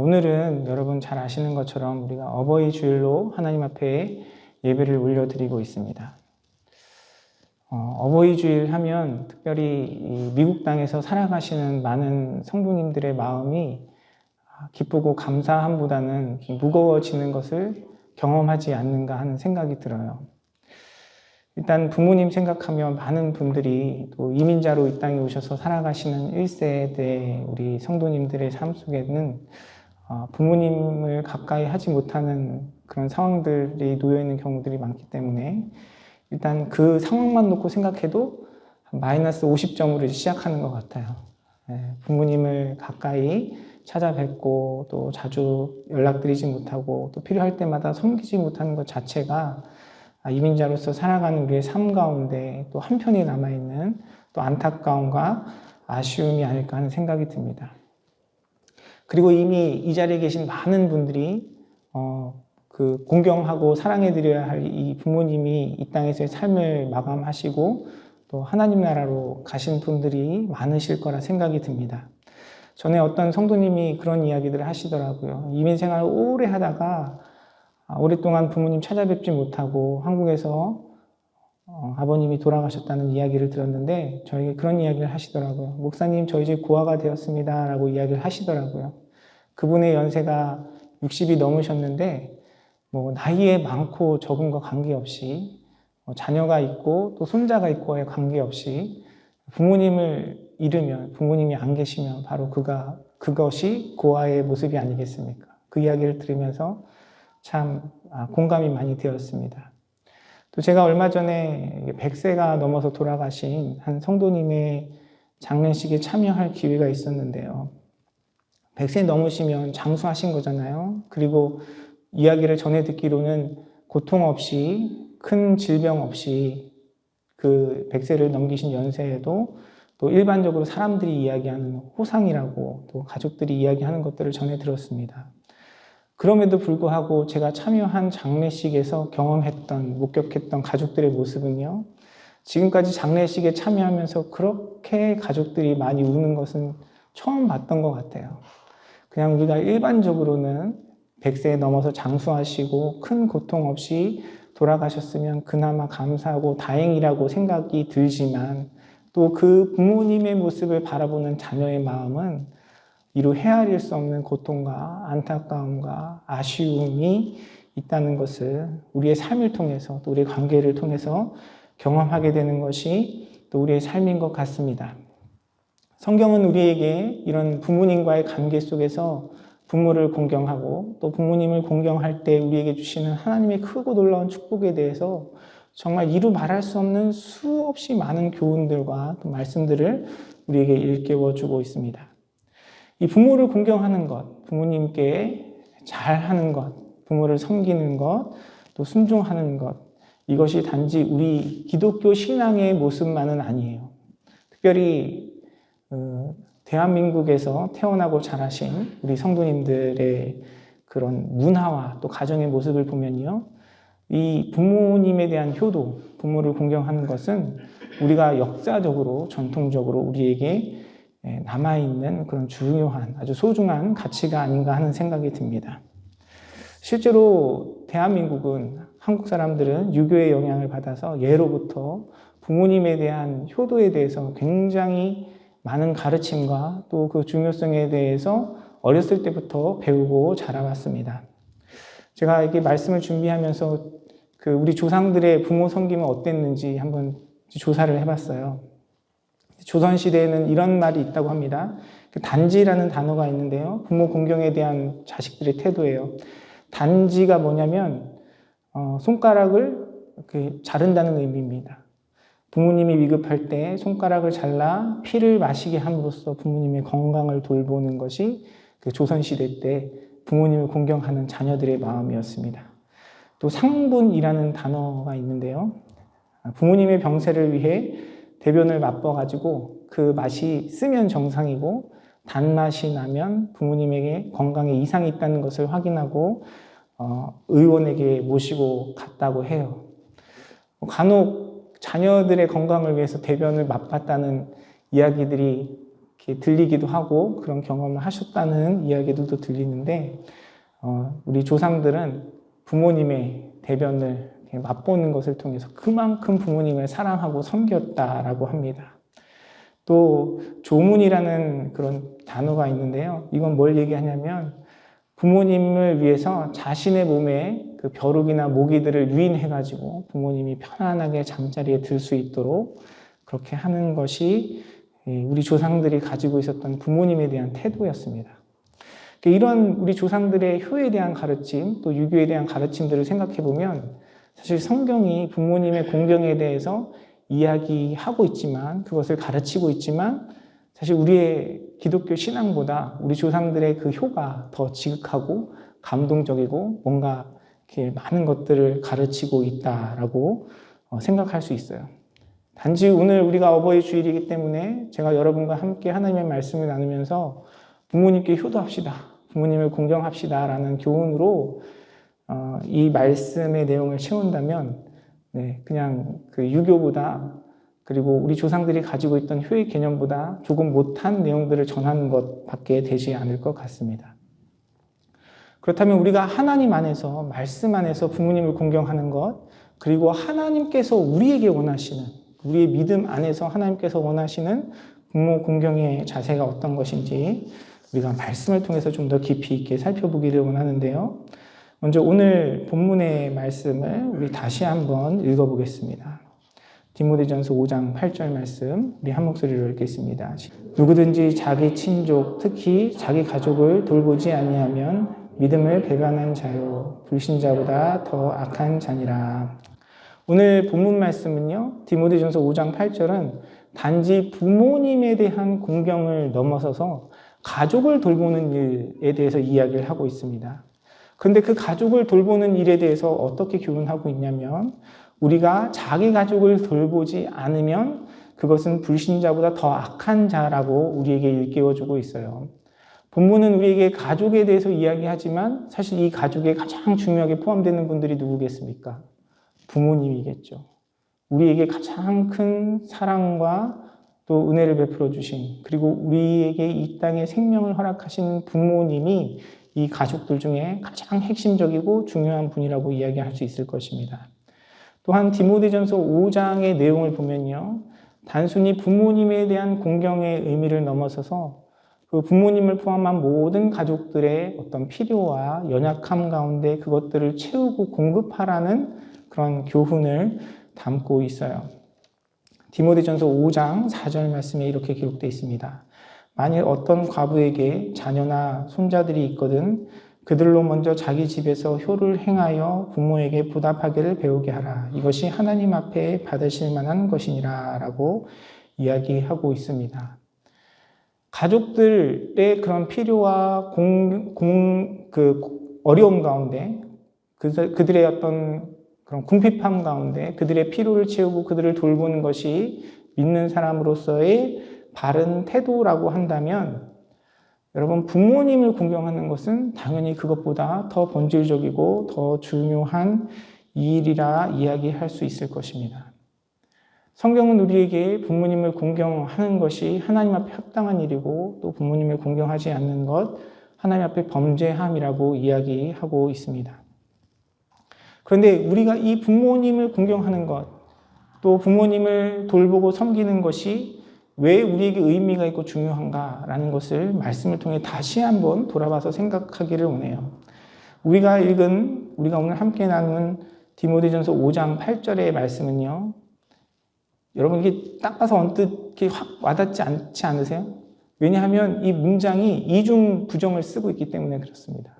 오늘은 여러분 잘 아시는 것처럼 우리가 어버이 주일로 하나님 앞에 예배를 올려드리고 있습니다. 어버이 주일 하면 특별히 이 미국 땅에서 살아가시는 많은 성도님들의 마음이 기쁘고 감사함보다는 무거워지는 것을 경험하지 않는가 하는 생각이 들어요. 일단 부모님 생각하면 많은 분들이 또 이민자로 이 땅에 오셔서 살아가시는 1세대 우리 성도님들의 삶 속에는 부모님을 가까이 하지 못하는 그런 상황들이 놓여 있는 경우들이 많기 때문에 일단 그 상황만 놓고 생각해도 마이너스 50점으로 시작하는 것 같아요. 부모님을 가까이 찾아뵙고 또 자주 연락드리지 못하고 또 필요할 때마다 섬기지 못하는 것 자체가 이민자로서 살아가는 우리의 삶 가운데 또 한편이 남아있는 또 안타까움과 아쉬움이 아닐까 하는 생각이 듭니다. 그리고 이미 이 자리에 계신 많은 분들이 공경하고 사랑해드려야 할 이 부모님이 이 땅에서의 삶을 마감하시고 또 하나님 나라로 가신 분들이 많으실 거라 생각이 듭니다. 전에 어떤 성도님이 그런 이야기들을 하시더라고요. 이민 생활을 오래 하다가 오랫동안 부모님 찾아뵙지 못하고 한국에서 아버님이 돌아가셨다는 이야기를 들었는데 저에게 그런 이야기를 하시더라고요. 목사님, 저 이제 고아가 되었습니다 라고 이야기를 하시더라고요. 그분의 연세가 60이 넘으셨는데 나이에 많고 적은과 관계없이 자녀가 있고 또 손자가 있고에 관계없이 부모님을 잃으면, 부모님이 안 계시면 바로 그것이 고아의 모습이 아니겠습니까? 그 이야기를 들으면서 참 공감이 많이 되었습니다. 또 제가 얼마 전에 100세가 넘어서 돌아가신 한 성도님의 장례식에 참여할 기회가 있었는데요. 100세 넘으시면 장수하신 거잖아요. 그리고 이야기를 전해 듣기로는 고통 없이 큰 질병 없이 그 100세를 넘기신 연세에도 또 일반적으로 사람들이 이야기하는 호상이라고 또 가족들이 이야기하는 것들을 전해 들었습니다. 그럼에도 불구하고 제가 참여한 장례식에서 목격했던 가족들의 모습은요, 지금까지 장례식에 참여하면서 그렇게 가족들이 많이 우는 것은 처음 봤던 것 같아요. 그냥 우리가 일반적으로는 100세에 넘어서 장수하시고 큰 고통 없이 돌아가셨으면 그나마 감사하고 다행이라고 생각이 들지만 또 그 부모님의 모습을 바라보는 자녀의 마음은 이루 헤아릴 수 없는 고통과 안타까움과 아쉬움이 있다는 것을 우리의 삶을 통해서 또 우리의 관계를 통해서 경험하게 되는 것이 또 우리의 삶인 것 같습니다. 성경은 우리에게 이런 부모님과의 관계 속에서 부모를 공경하고 또 부모님을 공경할 때 우리에게 주시는 하나님의 크고 놀라운 축복에 대해서 정말 이루 말할 수 없는 수없이 많은 교훈들과 또 말씀들을 우리에게 일깨워주고 있습니다. 이 부모를 공경하는 것, 부모님께 잘하는 것, 부모를 섬기는 것, 또 순종하는 것, 이것이 단지 우리 기독교 신앙의 모습만은 아니에요. 특별히 대한민국에서 태어나고 자라신 우리 성도님들의 그런 문화와 또 가정의 모습을 보면요, 이 부모님에 대한 효도, 부모를 공경하는 것은 우리가 역사적으로, 전통적으로 우리에게 남아있는 그런 중요한, 아주 소중한 가치가 아닌가 하는 생각이 듭니다. 실제로 대한민국은, 한국 사람들은 유교의 영향을 받아서 예로부터 부모님에 대한 효도에 대해서 굉장히 많은 가르침과 또 그 중요성에 대해서 어렸을 때부터 배우고 자라왔습니다. 제가 이렇게 말씀을 준비하면서 우리 조상들의 부모 섬김은 어땠는지 한번 조사를 해봤어요. 조선시대에는 이런 말이 있다고 합니다. 단지라는 단어가 있는데요. 부모 공경에 대한 자식들의 태도예요. 단지가 뭐냐면 손가락을 자른다는 의미입니다. 부모님이 위급할 때 손가락을 잘라 피를 마시게 함으로써 부모님의 건강을 돌보는 것이 조선시대 때 부모님을 공경하는 자녀들의 마음이었습니다. 또 상분이라는 단어가 있는데요. 부모님의 병세를 위해 대변을 맛봐가지고 그 맛이 쓰면 정상이고 단맛이 나면 부모님에게 건강에 이상이 있다는 것을 확인하고 의원에게 모시고 갔다고 해요. 간혹 자녀들의 건강을 위해서 대변을 맛봤다는 이야기들이 이렇게 들리기도 하고 그런 경험을 하셨다는 이야기들도 들리는데 우리 조상들은 부모님의 대변을 맛보는 것을 통해서 그만큼 부모님을 사랑하고 섬겼다라고 합니다. 또 조문이라는 그런 단어가 있는데요. 이건 뭘 얘기하냐면 부모님을 위해서 자신의 몸에 그 벼룩이나 모기들을 유인해가지고 부모님이 편안하게 잠자리에 들 수 있도록 그렇게 하는 것이 우리 조상들이 가지고 있었던 부모님에 대한 태도였습니다. 이런 우리 조상들의 효에 대한 가르침, 또 유교에 대한 가르침들을 생각해 보면 사실 성경이 부모님의 공경에 대해서 이야기하고 있지만, 그것을 가르치고 있지만, 사실 우리의 기독교 신앙보다 우리 조상들의 그 효가 더 지극하고 감동적이고 뭔가 이렇게 많은 것들을 가르치고 있다라고 생각할 수 있어요. 단지 오늘 우리가 어버이 주일이기 때문에 제가 여러분과 함께 하나님의 말씀을 나누면서 부모님께 효도합시다, 부모님을 공경합시다 라는 교훈으로 이 말씀의 내용을 채운다면 그냥 그 유교보다, 그리고 우리 조상들이 가지고 있던 효의 개념보다 조금 못한 내용들을 전하는 것밖에 되지 않을 것 같습니다. 그렇다면 우리가 하나님 안에서, 말씀 안에서 부모님을 공경하는 것, 그리고 하나님께서 우리에게 원하시는, 우리의 믿음 안에서 하나님께서 원하시는 부모 공경의 자세가 어떤 것인지 우리가 말씀을 통해서 좀 더 깊이 있게 살펴보기를 원하는데요. 먼저 오늘 본문의 말씀을 우리 다시 한번 읽어보겠습니다. 디모데전서 5장 8절 말씀, 우리 한 목소리로 읽겠습니다. 누구든지 자기 친족, 특히 자기 가족을 돌보지 아니하면 믿음을 배반한 자요, 불신자보다 더 악한 자니라. 오늘 본문 말씀은요, 디모데전서 5장 8절은 단지 부모님에 대한 공경을 넘어서서 가족을 돌보는 일에 대해서 이야기를 하고 있습니다. 그런데 그 가족을 돌보는 일에 대해서 어떻게 교훈하고 있냐면, 우리가 자기 가족을 돌보지 않으면 그것은 불신자보다 더 악한 자라고 우리에게 일깨워주고 있어요. 본문은 우리에게 가족에 대해서 이야기하지만 사실 이 가족에 가장 중요하게 포함되는 분들이 누구겠습니까? 부모님이겠죠. 우리에게 가장 큰 사랑과 또 은혜를 베풀어 주신, 그리고 우리에게 이 땅에 생명을 허락하시는 부모님이 이 가족들 중에 가장 핵심적이고 중요한 분이라고 이야기할 수 있을 것입니다. 또한 디모데전서 5장의 내용을 보면요, 단순히 부모님에 대한 공경의 의미를 넘어서서 그 부모님을 포함한 모든 가족들의 어떤 필요와 연약함 가운데 그것들을 채우고 공급하라는 그런 교훈을 담고 있어요. 디모데전서 5장 4절 말씀에 이렇게 기록되어 있습니다. 만일 어떤 과부에게 자녀나 손자들이 있거든 그들로 먼저 자기 집에서 효를 행하여 부모에게 보답하기를 배우게 하라. 이것이 하나님 앞에 받으실 만한 것이니라 라고 이야기하고 있습니다. 가족들의 그런 필요와 어려움 가운데, 그들의 어떤 그런 궁핍함 가운데 그들의 필요를 채우고 그들을 돌보는 것이 믿는 사람으로서의 바른 태도라고 한다면, 여러분, 부모님을 공경하는 것은 당연히 그것보다 더 본질적이고 더 중요한 일이라 이야기할 수 있을 것입니다. 성경은 우리에게 부모님을 공경하는 것이 하나님 앞에 합당한 일이고, 또 부모님을 공경하지 않는 것, 하나님 앞에 범죄함이라고 이야기하고 있습니다. 그런데 우리가 이 부모님을 공경하는 것, 또 부모님을 돌보고 섬기는 것이 왜 우리에게 의미가 있고 중요한가라는 것을 말씀을 통해 다시 한번 돌아봐서 생각하기를 원해요. 우리가 오늘 함께 나눈 디모데전서 5장 8절의 말씀은요, 여러분 이게 딱 봐서 언뜻 이렇게 확 와닿지 않지 않으세요? 왜냐하면 이 문장이 이중 부정을 쓰고 있기 때문에 그렇습니다.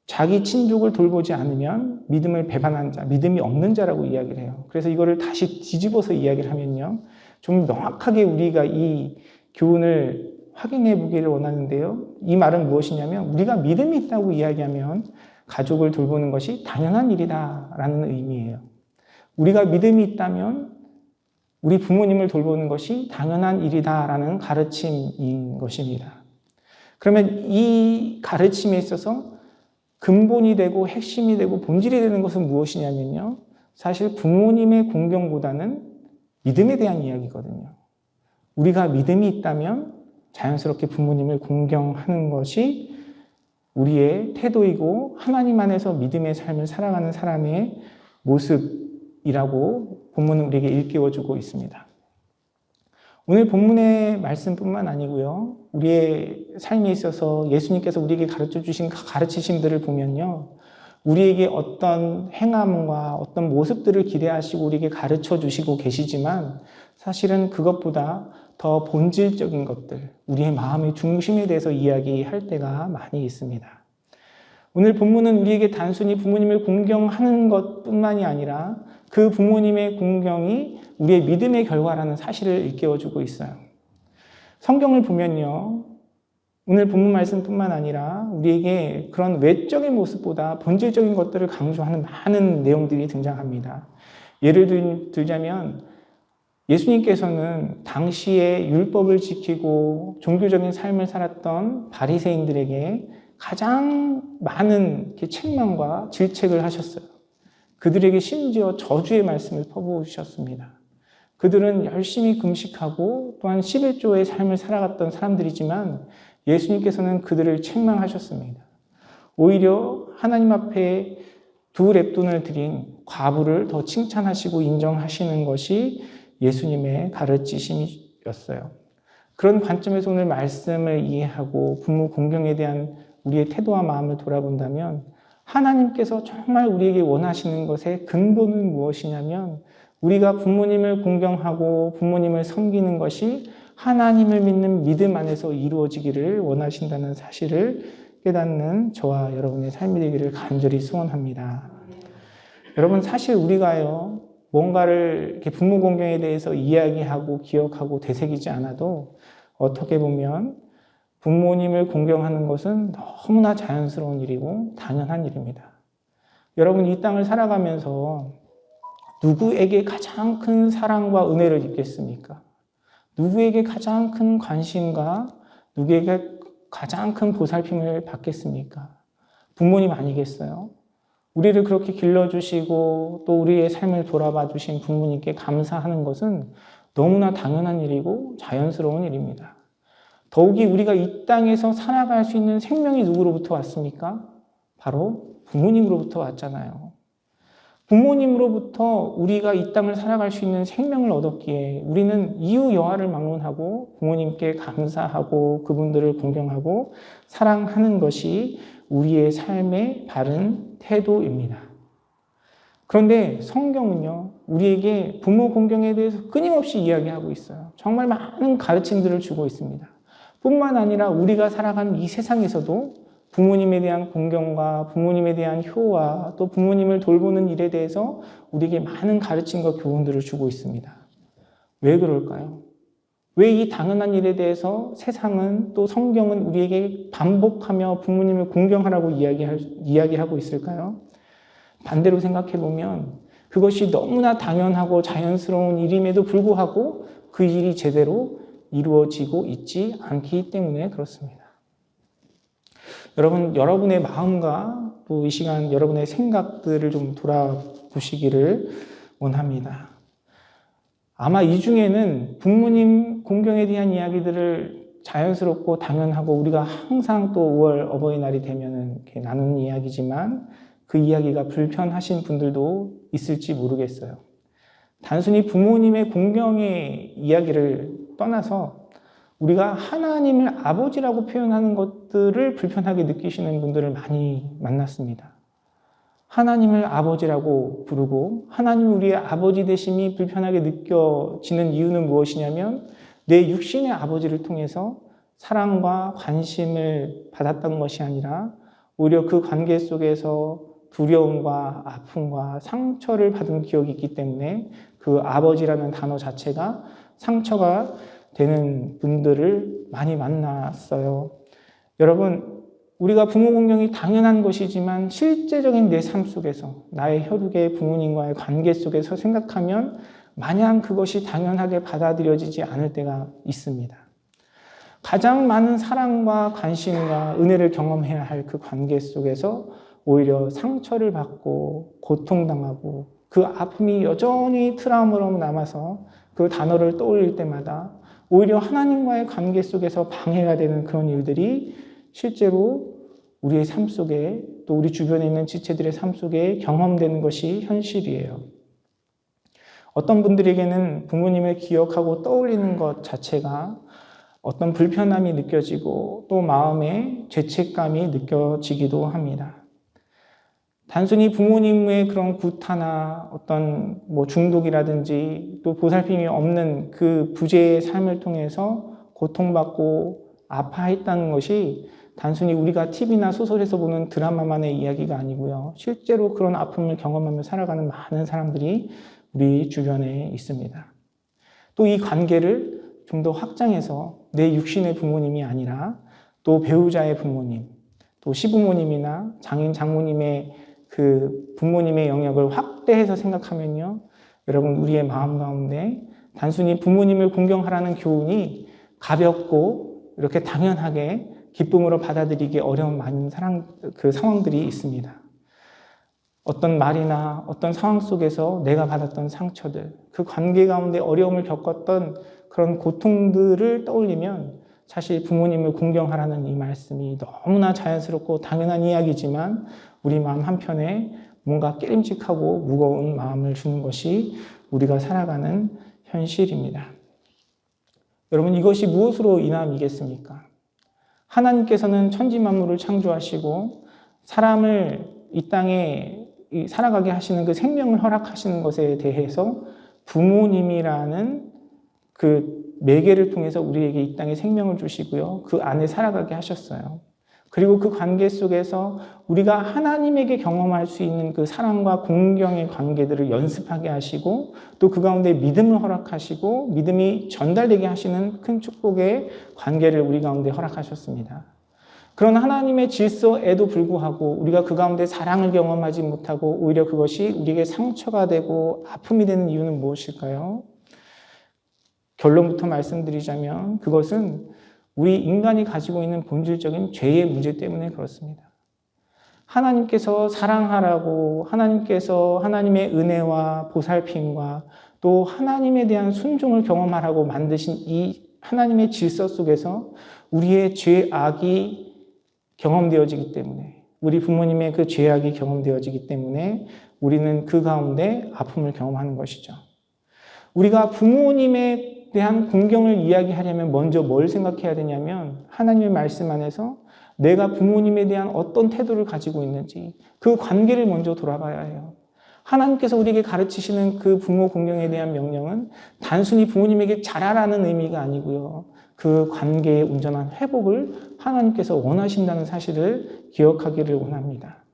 자기 친족을 돌보지 않으면 믿음을 배반한 자, 믿음이 없는 자라고 이야기를 해요. 그래서 이거를 다시 뒤집어서 이야기를 하면요, 좀 명확하게 우리가 이 교훈을 확인해 보기를 원하는데요. 이 말은 무엇이냐면, 우리가 믿음이 있다고 이야기하면 가족을 돌보는 것이 당연한 일이다라는 의미예요. 우리가 믿음이 있다면 우리 부모님을 돌보는 것이 당연한 일이다라는 가르침인 것입니다. 그러면 이 가르침에 있어서 근본이 되고 핵심이 되고 본질이 되는 것은 무엇이냐면요, 사실 부모님의 공경보다는 믿음에 대한 이야기거든요. 우리가 믿음이 있다면 자연스럽게 부모님을 공경하는 것이 우리의 태도이고 하나님 안에서 믿음의 삶을 살아가는 사람의 모습이라고 본문은 우리에게 일깨워주고 있습니다. 오늘 본문의 말씀뿐만 아니고요, 우리의 삶에 있어서 예수님께서 우리에게 가르쳐 주신 가르치심들을 보면요, 우리에게 어떤 행함과 어떤 모습들을 기대하시고 우리에게 가르쳐 주시고 계시지만 사실은 그것보다 더 본질적인 것들, 우리의 마음의 중심에 대해서 이야기할 때가 많이 있습니다. 오늘 본문은 우리에게 단순히 부모님을 공경하는 것뿐만이 아니라 그 부모님의 공경이 우리의 믿음의 결과라는 사실을 일깨워주고 있어요. 성경을 보면요, 오늘 본문 말씀뿐만 아니라 우리에게 그런 외적인 모습보다 본질적인 것들을 강조하는 많은 내용들이 등장합니다. 예를 들자면 예수님께서는 당시에 율법을 지키고 종교적인 삶을 살았던 바리새인들에게 가장 많은 책망과 질책을 하셨어요. 그들에게 심지어 저주의 말씀을 퍼부으셨습니다. 그들은 열심히 금식하고 또한 11조의 삶을 살아갔던 사람들이지만 예수님께서는 그들을 책망하셨습니다. 오히려 하나님 앞에 2렙돈을 드린 과부를 더 칭찬하시고 인정하시는 것이 예수님의 가르치심이었어요. 그런 관점에서 오늘 말씀을 이해하고 부모 공경에 대한 우리의 태도와 마음을 돌아본다면 하나님께서 정말 우리에게 원하시는 것의 근본은 무엇이냐면 우리가 부모님을 공경하고 부모님을 섬기는 것이 하나님을 믿는 믿음 안에서 이루어지기를 원하신다는 사실을 깨닫는 저와 여러분의 삶이 되기를 간절히 소원합니다. 여러분, 사실 우리가요, 뭔가를 이렇게 부모 공경에 대해서 이야기하고 기억하고 되새기지 않아도 어떻게 보면 부모님을 공경하는 것은 너무나 자연스러운 일이고 당연한 일입니다. 여러분, 이 땅을 살아가면서 누구에게 가장 큰 사랑과 은혜를 입겠습니까? 누구에게 가장 큰 관심과 누구에게 가장 큰 보살핌을 받겠습니까? 부모님 아니겠어요? 우리를 그렇게 길러주시고 또 우리의 삶을 돌아봐 주신 부모님께 감사하는 것은 너무나 당연한 일이고 자연스러운 일입니다. 더욱이 우리가 이 땅에서 살아갈 수 있는 생명이 누구로부터 왔습니까? 바로 부모님으로부터 왔잖아요. 부모님으로부터 우리가 이 땅을 살아갈 수 있는 생명을 얻었기에 우리는 이유 여하를 막론하고 부모님께 감사하고 그분들을 공경하고 사랑하는 것이 우리의 삶의 바른 태도입니다. 그런데 성경은요, 우리에게 부모 공경에 대해서 끊임없이 이야기하고 있어요. 정말 많은 가르침들을 주고 있습니다. 뿐만 아니라 우리가 살아가는 이 세상에서도 부모님에 대한 공경과 부모님에 대한 효와 또 부모님을 돌보는 일에 대해서 우리에게 많은 가르침과 교훈들을 주고 있습니다. 왜 그럴까요? 왜 이 당연한 일에 대해서 세상은 또 성경은 우리에게 반복하며 부모님을 공경하라고 이야기하고 있을까요? 반대로 생각해보면 그것이 너무나 당연하고 자연스러운 일임에도 불구하고 그 일이 제대로 이루어지고 있지 않기 때문에 그렇습니다. 여러분, 여러분의 마음과 또 이 시간 여러분의 생각들을 좀 돌아보시기를 원합니다. 아마 이 중에는 부모님 공경에 대한 이야기들을 자연스럽고 당연하고 우리가 항상 또 5월 어버이날이 되면은 이렇게 나누는 이야기지만 그 이야기가 불편하신 분들도 있을지 모르겠어요. 단순히 부모님의 공경의 이야기를 떠나서 우리가 하나님을 아버지라고 표현하는 것들을 불편하게 느끼시는 분들을 많이 만났습니다. 하나님을 아버지라고 부르고 하나님 우리의 아버지 되심이 불편하게 느껴지는 이유는 무엇이냐면 내 육신의 아버지를 통해서 사랑과 관심을 받았던 것이 아니라 오히려 그 관계 속에서 두려움과 아픔과 상처를 받은 기억이 있기 때문에 그 아버지라는 단어 자체가 상처가 되는 분들을 많이 만났어요. 여러분, 우리가 부모 공경이 당연한 것이지만 실제적인 내 삶 속에서 나의 혈육의 부모님과의 관계 속에서 생각하면 마냥 그것이 당연하게 받아들여지지 않을 때가 있습니다. 가장 많은 사랑과 관심과 은혜를 경험해야 할 그 관계 속에서 오히려 상처를 받고 고통당하고 그 아픔이 여전히 트라우마로 남아서 그 단어를 떠올릴 때마다 오히려 하나님과의 관계 속에서 방해가 되는 그런 일들이 실제로 우리의 삶 속에 또 우리 주변에 있는 지체들의 삶 속에 경험되는 것이 현실이에요. 어떤 분들에게는 부모님을 기억하고 떠올리는 것 자체가 어떤 불편함이 느껴지고 또 마음에 죄책감이 느껴지기도 합니다. 단순히 부모님의 그런 구타나 어떤 중독이라든지 또 보살핌이 없는 그 부재의 삶을 통해서 고통받고 아파했다는 것이 단순히 우리가 TV나 소설에서 보는 드라마만의 이야기가 아니고요. 실제로 그런 아픔을 경험하며 살아가는 많은 사람들이 우리 주변에 있습니다. 또 이 관계를 좀 더 확장해서 내 육신의 부모님이 아니라 또 배우자의 부모님, 또 시부모님이나 장인, 장모님의 그 부모님의 영역을 확대해서 생각하면요. 여러분, 우리의 마음 가운데 단순히 부모님을 공경하라는 교훈이 가볍고 이렇게 당연하게 기쁨으로 받아들이기 어려운 많은 상황들이 있습니다. 어떤 말이나 어떤 상황 속에서 내가 받았던 상처들, 그 관계 가운데 어려움을 겪었던 그런 고통들을 떠올리면 사실 부모님을 공경하라는 이 말씀이 너무나 자연스럽고 당연한 이야기지만 우리 마음 한편에 뭔가 깨림직하고 무거운 마음을 주는 것이 우리가 살아가는 현실입니다. 여러분, 이것이 무엇으로 인함이겠습니까? 하나님께서는 천지 만물을 창조하시고 사람을 이 땅에 살아가게 하시는 그 생명을 허락하시는 것에 대해서 부모님이라는 그 매개를 통해서 우리에게 이 땅에 생명을 주시고요. 그 안에 살아가게 하셨어요. 그리고 그 관계 속에서 우리가 하나님에게 경험할 수 있는 그 사랑과 공경의 관계들을 연습하게 하시고 또 그 가운데 믿음을 허락하시고 믿음이 전달되게 하시는 큰 축복의 관계를 우리 가운데 허락하셨습니다. 그런 하나님의 질서에도 불구하고 우리가 그 가운데 사랑을 경험하지 못하고 오히려 그것이 우리에게 상처가 되고 아픔이 되는 이유는 무엇일까요? 결론부터 말씀드리자면 그것은 우리 인간이 가지고 있는 본질적인 죄의 문제 때문에 그렇습니다. 하나님께서 사랑하라고 하나님께서 하나님의 은혜와 보살핌과 또 하나님에 대한 순종을 경험하라고 만드신 이 하나님의 질서 속에서 우리의 죄악이 경험되어지기 때문에 우리 부모님의 그 죄악이 경험되어지기 때문에 우리는 그 가운데 아픔을 경험하는 것이죠. 우리가 부모님에 대한 공경을 이야기하려면 먼저 뭘 생각해야 되냐면 하나님의 말씀 안에서 내가 부모님에 대한 어떤 태도를 가지고 있는지 그 관계를 먼저 돌아봐야 해요. 하나님께서 우리에게 가르치시는 그 부모 공경에 대한 명령은 단순히 부모님에게 잘하라는 의미가 아니고요. 그 관계의 온전한 회복을 하나님께서 원하신다는 사실을 기억하기를 원합니다.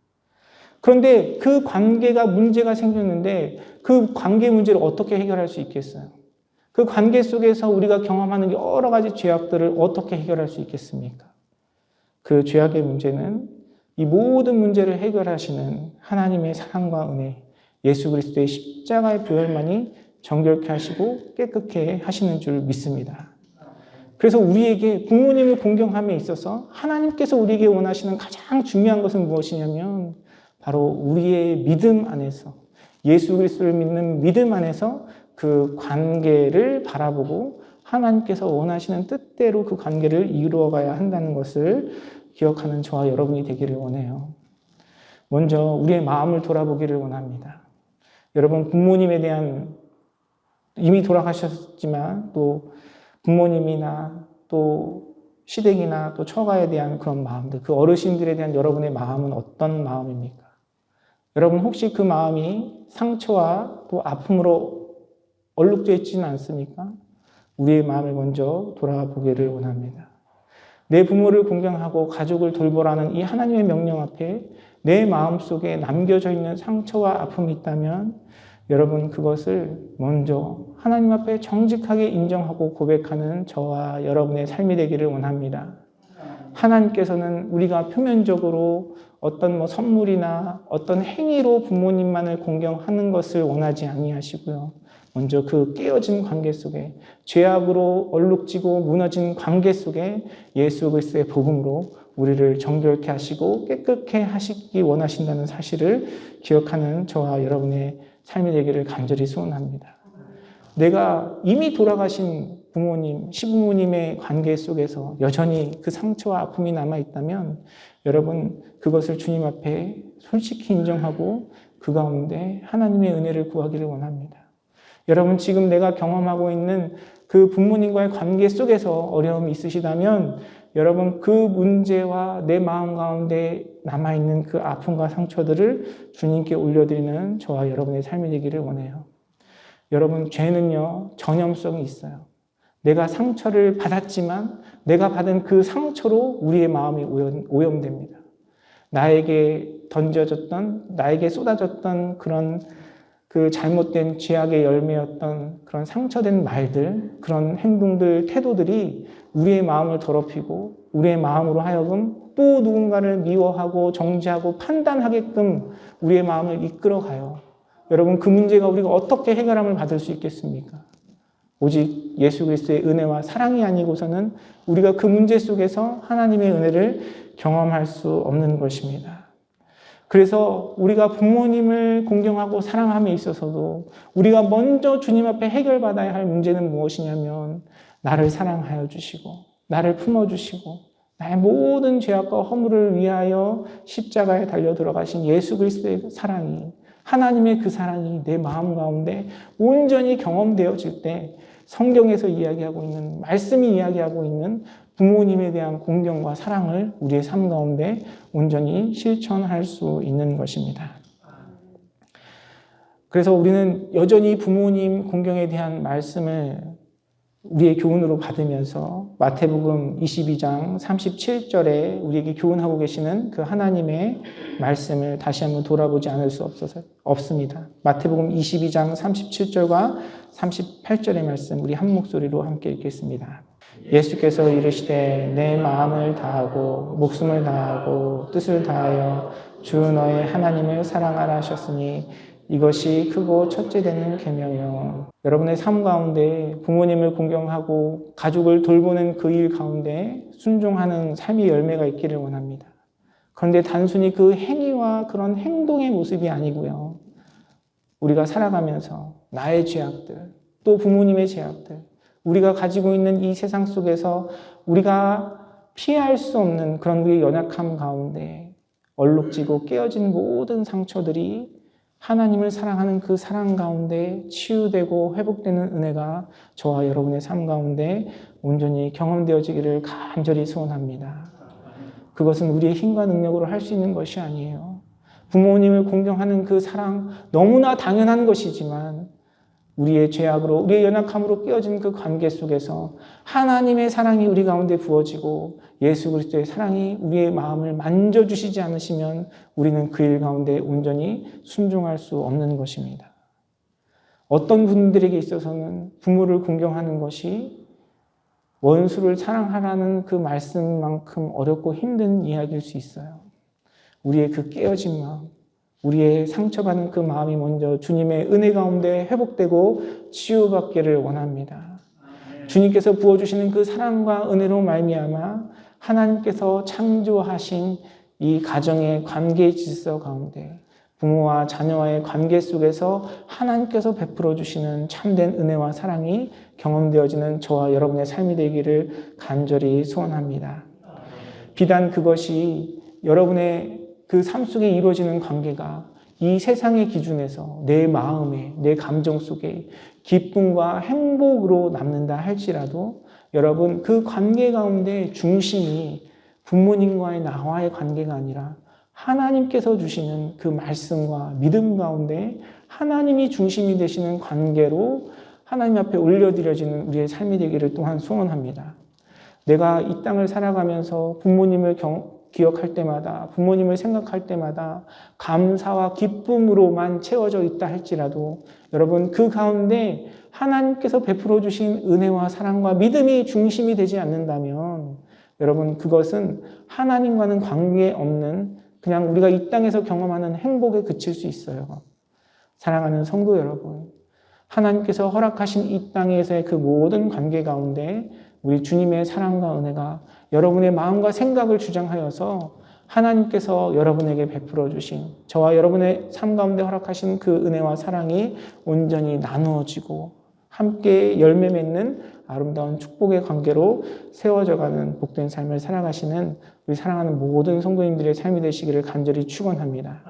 그런데 그 관계가 문제가 생겼는데 그 관계 문제를 어떻게 해결할 수 있겠어요? 그 관계 속에서 우리가 경험하는 여러 가지 죄악들을 어떻게 해결할 수 있겠습니까? 그 죄악의 문제는 이 모든 문제를 해결하시는 하나님의 사랑과 은혜, 예수 그리스도의 십자가의 보혈만이 정결케 하시고 깨끗게 하시는 줄 믿습니다. 그래서 우리에게 부모님을 공경함에 있어서 하나님께서 우리에게 원하시는 가장 중요한 것은 무엇이냐면 바로 우리의 믿음 안에서 예수 그리스도를 믿는 믿음 안에서 그 관계를 바라보고 하나님께서 원하시는 뜻대로 그 관계를 이루어가야 한다는 것을 기억하는 저와 여러분이 되기를 원해요. 먼저 우리의 마음을 돌아보기를 원합니다. 여러분, 부모님에 대한 이미 돌아가셨지만 또 부모님이나 또 시댁이나 또 처가에 대한 그런 마음들, 그 어르신들에 대한 여러분의 마음은 어떤 마음입니까? 여러분, 혹시 그 마음이 상처와 또 아픔으로 얼룩져 있지는 않습니까? 우리의 마음을 먼저 돌아보기를 원합니다. 내 부모를 공경하고 가족을 돌보라는 이 하나님의 명령 앞에 내 마음속에 남겨져 있는 상처와 아픔이 있다면 여러분, 그것을 먼저 하나님 앞에 정직하게 인정하고 고백하는 저와 여러분의 삶이 되기를 원합니다. 하나님께서는 우리가 표면적으로 어떤 선물이나 어떤 행위로 부모님만을 공경하는 것을 원하지 아니하시고요. 먼저 그 깨어진 관계 속에 죄악으로 얼룩지고 무너진 관계 속에 예수 그리스도의 복음으로 우리를 정결케 하시고 깨끗게 하시기 원하신다는 사실을 기억하는 저와 여러분의 삶이 되기를 간절히 소원합니다. 내가 이미 돌아가신 부모님, 시부모님의 관계 속에서 여전히 그 상처와 아픔이 남아있다면 여러분 그것을 주님 앞에 솔직히 인정하고 그 가운데 하나님의 은혜를 구하기를 원합니다. 여러분 지금 내가 경험하고 있는 그 부모님과의 관계 속에서 어려움이 있으시다면 여러분 그 문제와 내 마음 가운데 남아있는 그 아픔과 상처들을 주님께 올려드리는 저와 여러분의 삶이 되기를 원해요. 여러분 죄는요 전염성이 있어요. 내가 상처를 받았지만 내가 받은 그 상처로 우리의 마음이 오염됩니다. 나에게 던져졌던, 나에게 쏟아졌던 그런 그 잘못된 죄악의 열매였던 그런 상처된 말들, 그런 행동들, 태도들이 우리의 마음을 더럽히고 우리의 마음으로 하여금 또 누군가를 미워하고 정죄하고 판단하게끔 우리의 마음을 이끌어가요. 여러분 그 문제가 우리가 어떻게 해결함을 받을 수 있겠습니까? 오직 예수 그리스도의 은혜와 사랑이 아니고서는 우리가 그 문제 속에서 하나님의 은혜를 경험할 수 없는 것입니다. 그래서 우리가 부모님을 공경하고 사랑함에 있어서도 우리가 먼저 주님 앞에 해결받아야 할 문제는 무엇이냐면 나를 사랑하여 주시고 나를 품어주시고 나의 모든 죄악과 허물을 위하여 십자가에 달려 들어가신 예수 그리스도의 사랑이, 하나님의 그 사랑이 내 마음 가운데 온전히 경험되어질 때 성경에서 이야기하고 있는, 말씀이 이야기하고 있는 부모님에 대한 공경과 사랑을 우리의 삶 가운데 온전히 실천할 수 있는 것입니다. 그래서 우리는 여전히 부모님 공경에 대한 말씀을 우리의 교훈으로 받으면서 마태복음 22장 37절에 우리에게 교훈하고 계시는 그 하나님의 말씀을 다시 한번 돌아보지 않을 수 없습니다. 마태복음 22장 37절과 38절의 말씀 우리 한 목소리로 함께 읽겠습니다. 예수께서 이르시되 내 마음을 다하고 목숨을 다하고 뜻을 다하여 주 너의 하나님을 사랑하라 하셨으니 이것이 크고 첫째 되는 계명이요. 여러분의 삶 가운데 부모님을 공경하고 가족을 돌보는 그 일 가운데 순종하는 삶의 열매가 있기를 원합니다. 그런데 단순히 그 행위와 그런 행동의 모습이 아니고요. 우리가 살아가면서 나의 죄악들, 또 부모님의 죄악들, 우리가 가지고 있는 이 세상 속에서 우리가 피할 수 없는 그런 우리의 연약함 가운데 얼룩지고 깨어진 모든 상처들이 하나님을 사랑하는 그 사랑 가운데 치유되고 회복되는 은혜가 저와 여러분의 삶 가운데 온전히 경험되어지기를 간절히 소원합니다. 그것은 우리의 힘과 능력으로 할 수 있는 것이 아니에요. 부모님을 공경하는 그 사랑 너무나 당연한 것이지만 우리의 죄악으로, 우리의 연약함으로 깨어진 그 관계 속에서 하나님의 사랑이 우리 가운데 부어지고 예수 그리스도의 사랑이 우리의 마음을 만져주시지 않으시면 우리는 그 일 가운데 온전히 순종할 수 없는 것입니다. 어떤 분들에게 있어서는 부모를 공경하는 것이 원수를 사랑하라는 그 말씀만큼 어렵고 힘든 이야기일 수 있어요. 우리의 그 깨어진 마음, 우리의 상처받은 그 마음이 먼저 주님의 은혜 가운데 회복되고 치유받기를 원합니다. 주님께서 부어주시는 그 사랑과 은혜로 말미암아 하나님께서 창조하신 이 가정의 관계 질서 가운데 부모와 자녀와의 관계 속에서 하나님께서 베풀어 주시는 참된 은혜와 사랑이 경험되어지는 저와 여러분의 삶이 되기를 간절히 소원합니다. 비단 그것이 여러분의 그 삶 속에 이루어지는 관계가 이 세상의 기준에서 내 마음에, 내 감정 속에 기쁨과 행복으로 남는다 할지라도 여러분 그 관계 가운데 중심이 부모님과의 나와의 관계가 아니라 하나님께서 주시는 그 말씀과 믿음 가운데 하나님이 중심이 되시는 관계로 하나님 앞에 올려드려지는 우리의 삶이 되기를 또한 소원합니다. 내가 이 땅을 살아가면서 부모님을 기억할 때마다, 부모님을 생각할 때마다 감사와 기쁨으로만 채워져 있다 할지라도 여러분 그 가운데 하나님께서 베풀어 주신 은혜와 사랑과 믿음이 중심이 되지 않는다면 여러분 그것은 하나님과는 관계없는 그냥 우리가 이 땅에서 경험하는 행복에 그칠 수 있어요. 사랑하는 성도 여러분, 하나님께서 허락하신 이 땅에서의 그 모든 관계 가운데 우리 주님의 사랑과 은혜가 여러분의 마음과 생각을 주장하여서 하나님께서 여러분에게 베풀어 주신 저와 여러분의 삶 가운데 허락하신 그 은혜와 사랑이 온전히 나누어지고 함께 열매 맺는 아름다운 축복의 관계로 세워져가는 복된 삶을 살아가시는 우리 사랑하는 모든 성도님들의 삶이 되시기를 간절히 축원합니다.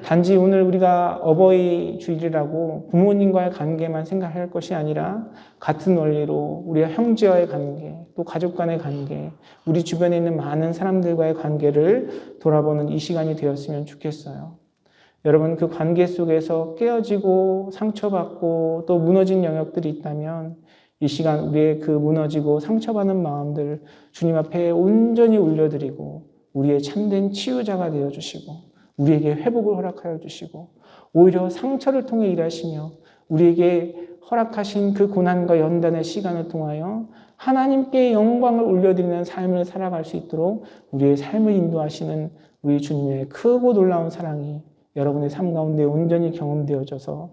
단지 오늘 우리가 어버이 주일이라고 부모님과의 관계만 생각할 것이 아니라 같은 원리로 우리와 형제와의 관계, 또 가족 간의 관계, 우리 주변에 있는 많은 사람들과의 관계를 돌아보는 이 시간이 되었으면 좋겠어요. 여러분, 그 관계 속에서 깨어지고 상처받고 또 무너진 영역들이 있다면 이 시간 우리의 그 무너지고 상처받는 마음들 주님 앞에 온전히 올려드리고 우리의 참된 치유자가 되어주시고 우리에게 회복을 허락하여 주시고 오히려 상처를 통해 일하시며 우리에게 허락하신 그 고난과 연단의 시간을 통하여 하나님께 영광을 올려드리는 삶을 살아갈 수 있도록 우리의 삶을 인도하시는 우리 주님의 크고 놀라운 사랑이 여러분의 삶 가운데 온전히 경험되어져서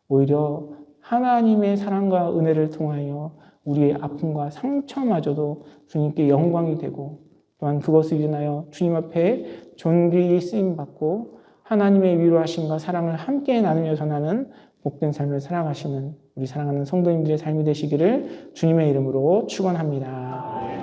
오히려 하나님의 사랑과 은혜를 통하여 우리의 아픔과 상처마저도 주님께 영광이 되고 또한 그것을 인하여 주님 앞에 존귀히 쓰임받고 하나님의 위로하심과 사랑을 함께 나누며 전하는 복된 삶을 살아가시는 우리 사랑하는 성도님들의 삶이 되시기를 주님의 이름으로 축원합니다.